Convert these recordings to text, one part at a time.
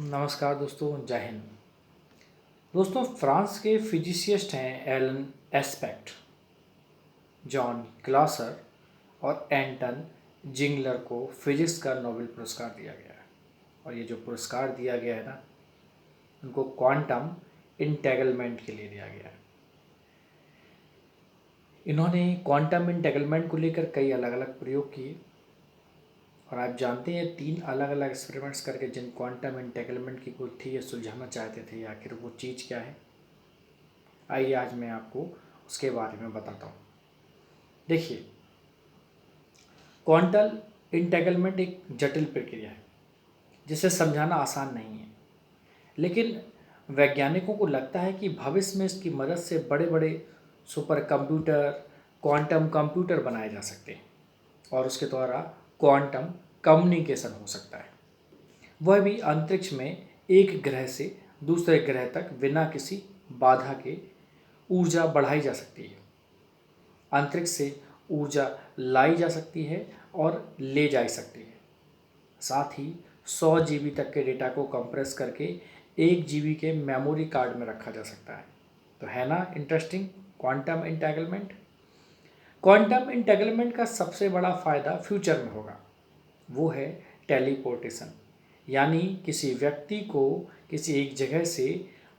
नमस्कार दोस्तों, जय हिंद। दोस्तों, फ्रांस के फिजिसिस्ट हैं एलन एस्पेक्ट, जॉन ग्लासर और एंटन जिंगलर को फिजिक्स का नोबेल पुरस्कार दिया गया है। और ये जो पुरस्कार दिया गया है ना, उनको क्वांटम इंटेगलमेंट के लिए दिया गया है। इन्होंने क्वांटम इंटेगलमेंट को लेकर कई अलग अलग प्रयोग किए और आप जानते हैं 3 अलग अलग एक्सपेरिमेंट्स करके जिन क्वांटम इंटेगलमेंट की गुत्थी ये सुलझाना चाहते थे, आखिर वो चीज़ क्या है। आइए आज मैं आपको उसके बारे में बताता हूँ। देखिए, क्वांटम इंटेगलमेंट एक जटिल प्रक्रिया है जिसे समझाना आसान नहीं है, लेकिन वैज्ञानिकों को लगता है कि भविष्य में इसकी मदद से बड़े बड़े सुपर कंप्यूटर, क्वांटम कंप्यूटर बनाए जा सकते हैं और उसके द्वारा क्वांटम कम्युनिकेशन हो सकता है, वह भी अंतरिक्ष में एक ग्रह से दूसरे ग्रह तक बिना किसी बाधा के ऊर्जा बढ़ाई जा सकती है। अंतरिक्ष से ऊर्जा लाई जा सकती है और ले जा सकती है। साथ ही 100 जीबी तक के डेटा को कंप्रेस करके 1 जीबी के मेमोरी कार्ड में रखा जा सकता है। तो है ना इंटरेस्टिंग क्वांटम इंटेगलमेंट। क्वांटम इंटेगलमेंट का सबसे बड़ा फ़ायदा फ्यूचर में होगा, वो है टेलीपोर्टेशन, यानी किसी व्यक्ति को किसी एक जगह से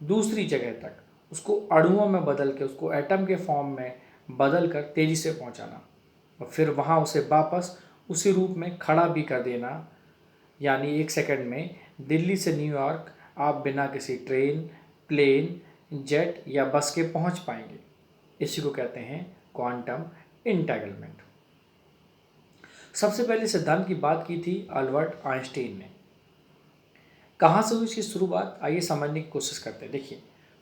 दूसरी जगह तक उसको अणुओं में बदल के, उसको एटम के फॉर्म में बदल कर तेज़ी से पहुंचाना और फिर वहां उसे वापस उसी रूप में खड़ा भी कर देना। यानी 1 सेकंड में दिल्ली से न्यूयॉर्क आप बिना किसी ट्रेन, प्लेन, जेट या बस के पहुंच पाएंगे। इसी को कहते हैं क्वांटम इंटेगलमेंट। सबसे पहले सिद्धांत की बात की थी अल्बर्ट आइंस्टीन ने। कहाँ से हुई इसकी शुरुआत, आइए समझने की कोशिश करते हैं। देखिए,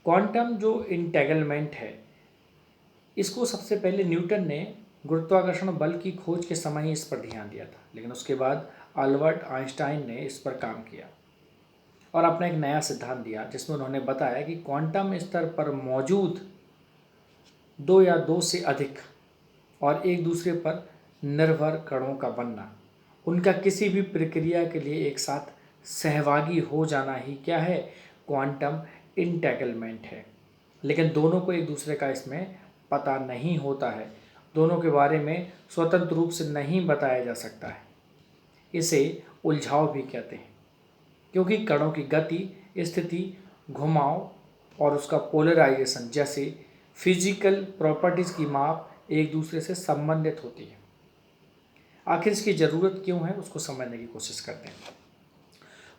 क्वांटम जो इंटेगलमेंट है, इसको सबसे पहले न्यूटन ने गुरुत्वाकर्षण बल की खोज के समय ही इस पर ध्यान दिया था, लेकिन उसके बाद अल्बर्ट आइंस्टाइन ने इस पर काम किया और अपना एक नया सिद्धांत दिया, जिसमें उन्होंने बताया कि क्वांटम स्तर पर मौजूद 2 या 2 से अधिक और एक दूसरे पर निर्भर कणों का बनना, उनका किसी भी प्रक्रिया के लिए एक साथ सहभागी हो जाना ही क्या है, क्वांटम इंटेगलमेंट है। लेकिन दोनों को एक दूसरे का इसमें पता नहीं होता है, दोनों के बारे में स्वतंत्र रूप से नहीं बताया जा सकता है। इसे उलझाव भी कहते हैं, क्योंकि कणों की गति, स्थिति, घुमाव और उसका पोलराइजेशन जैसे फिजिकल प्रॉपर्टीज़ की माप एक दूसरे से संबंधित होती है। आखिर इसकी ज़रूरत क्यों है, उसको समझने की कोशिश करते हैं।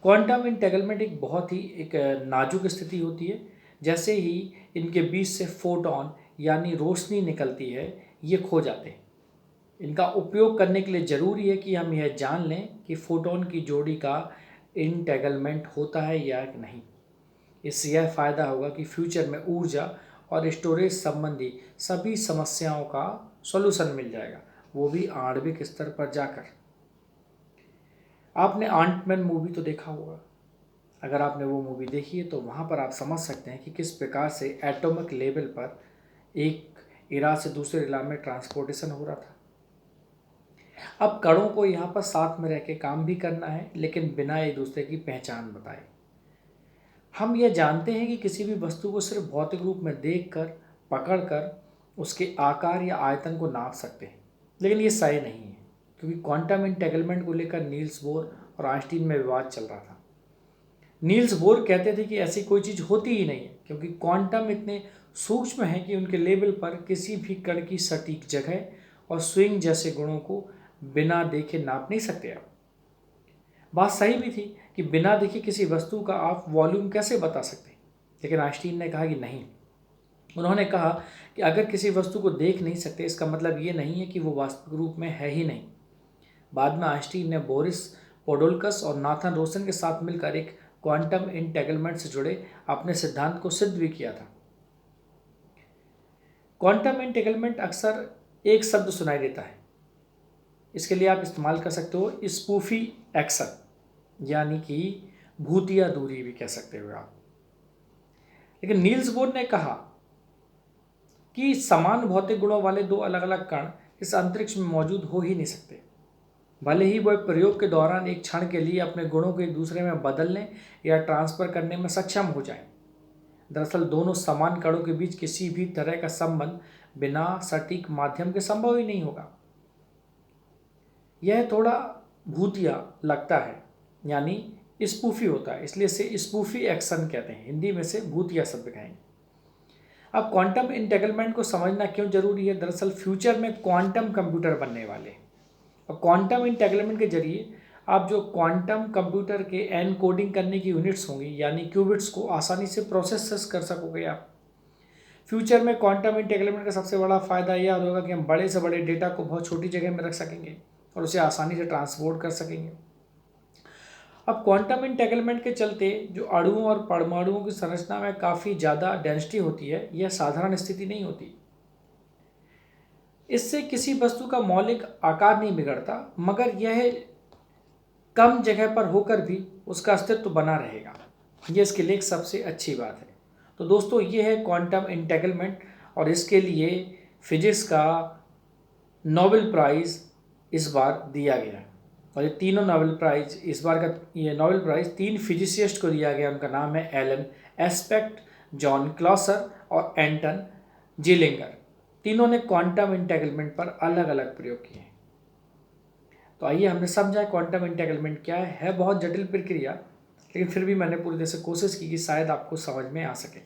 क्वांटम इंटेगलमेंट एक बहुत ही नाजुक स्थिति होती है। जैसे ही इनके बीच से फोटॉन यानी रोशनी निकलती है, ये खो जाते हैं। इनका उपयोग करने के लिए ज़रूरी है कि हम यह जान लें कि फोटॉन की जोड़ी का इंटेगलमेंट होता है या नहीं। इससे यह फ़ायदा होगा कि फ्यूचर में ऊर्जा और स्टोरेज संबंधी सभी समस्याओं का सॉल्यूशन मिल जाएगा, वो भी आणविक स्तर पर जाकर। आपने आंटमैन मूवी तो देखा होगा। अगर आपने वो मूवी देखी है तो वहाँ पर आप समझ सकते हैं कि किस प्रकार से एटॉमिक लेवल पर एक इरा से दूसरे इरा में ट्रांसपोर्टेशन हो रहा था। अब कणों को यहाँ पर साथ में रह के काम भी करना है, लेकिन बिना एक दूसरे की पहचान बताए। हम यह जानते हैं कि किसी भी वस्तु को सिर्फ भौतिक रूप में देखकर, पकड़कर उसके आकार या आयतन को नाप सकते हैं, लेकिन ये सही नहीं है, क्योंकि क्वांटम इंटेगलमेंट को लेकर नील्स बोर और आइंस्टीन में विवाद चल रहा था। नील्स बोर कहते थे कि ऐसी कोई चीज़ होती ही नहीं है, क्योंकि क्वांटम इतने सूक्ष्म है कि उनके लेवल पर किसी भी कण की सटीक जगह और स्विंग जैसे गुणों को बिना देखे नाप नहीं सकते आप। बात सही भी थी कि बिना देखे किसी वस्तु का आप वॉल्यूम कैसे बता सकते, लेकिन आइंस्टीन ने कहा कि नहीं। उन्होंने कहा कि अगर किसी वस्तु को देख नहीं सकते, इसका मतलब ये नहीं है कि वो वास्तविक रूप में है ही नहीं। बाद में आइंस्टीन ने बोरिस पोडोल्कस और नाथन रोसन के साथ मिलकर एक क्वांटम इंटेगलमेंट से जुड़े अपने सिद्धांत को सिद्ध भी किया था। क्वांटम इंटेगलमेंट अक्सर एक शब्द सुनाई देता है, इसके लिए आप इस्तेमाल कर सकते हो स्पूफी एक्शन, यानी कि भूतिया दूरी भी कह सकते हो आप। लेकिन नील्स बोर ने कहा कि समान भौतिक गुणों वाले 2 अलग अलग कण इस अंतरिक्ष में मौजूद हो ही नहीं सकते। भले ही वह प्रयोग के दौरान एक क्षण के लिए अपने गुणों को एक दूसरे में बदलने या ट्रांसफर करने में सक्षम हो जाएं। दरअसल दोनों समान कणों के बीच किसी भी तरह का संबंध बिना सटीक माध्यम के संभव ही नहीं होगा। यह थोड़ा भूतिया लगता है, यानी स्पूफी होता है, इसलिए इसे स्पूफी एक्शन कहते हैं। हिंदी में से भूतिया शब्द कहेंगे। अब क्वांटम इंटेग्रलमेंट को समझना क्यों जरूरी है? दरअसल फ्यूचर में क्वांटम कंप्यूटर बनने वाले हैं और क्वांटम इंटेग्रलमेंट के जरिए आप जो क्वांटम कंप्यूटर के एनकोडिंग करने की यूनिट्स होंगी यानी क्यूबिट्स को आसानी से प्रोसेस कर सकोगे आप। फ्यूचर में क्वांटम इंटेग्रलमेंट का सबसे बड़ा फायदा यह होगा कि हम बड़े से बड़े डेटा को बहुत छोटी जगह में रख सकेंगे और उसे आसानी से ट्रांसपोर्ट कर सकेंगे। अब क्वांटम इंटेग्रलमेंट के चलते जो अणुओं और परमाणुओं की संरचना में काफ़ी ज़्यादा डेंसिटी होती है, यह साधारण स्थिति नहीं होती। इससे किसी वस्तु का मौलिक आकार नहीं बिगड़ता, मगर यह कम जगह पर होकर भी उसका अस्तित्व बना रहेगा। यह इसके लिए एक सबसे अच्छी बात है। तो दोस्तों, ये है क्वांटम इंटेग्रलमेंट और इसके लिए फिजिक्स का नोबेल प्राइज़ इस बार दिया गया और ये तीनों नोबेल प्राइज़ इस बार का ये नोबेल प्राइज़ 3 फिजिसिस्ट को दिया गया। उनका नाम है एलन एस्पेक्ट, जॉन क्लॉसर और एंटन जिलिंगर। तीनों ने क्वांटम इंटेग्रलमेंट पर अलग अलग प्रयोग किए हैं। तो आइए हमने समझा क्वांटम इंटेग्रलमेंट क्या है बहुत जटिल प्रक्रिया, लेकिन फिर भी मैंने पूरी तरह से कोशिश की कि शायद आपको समझ में आ सके।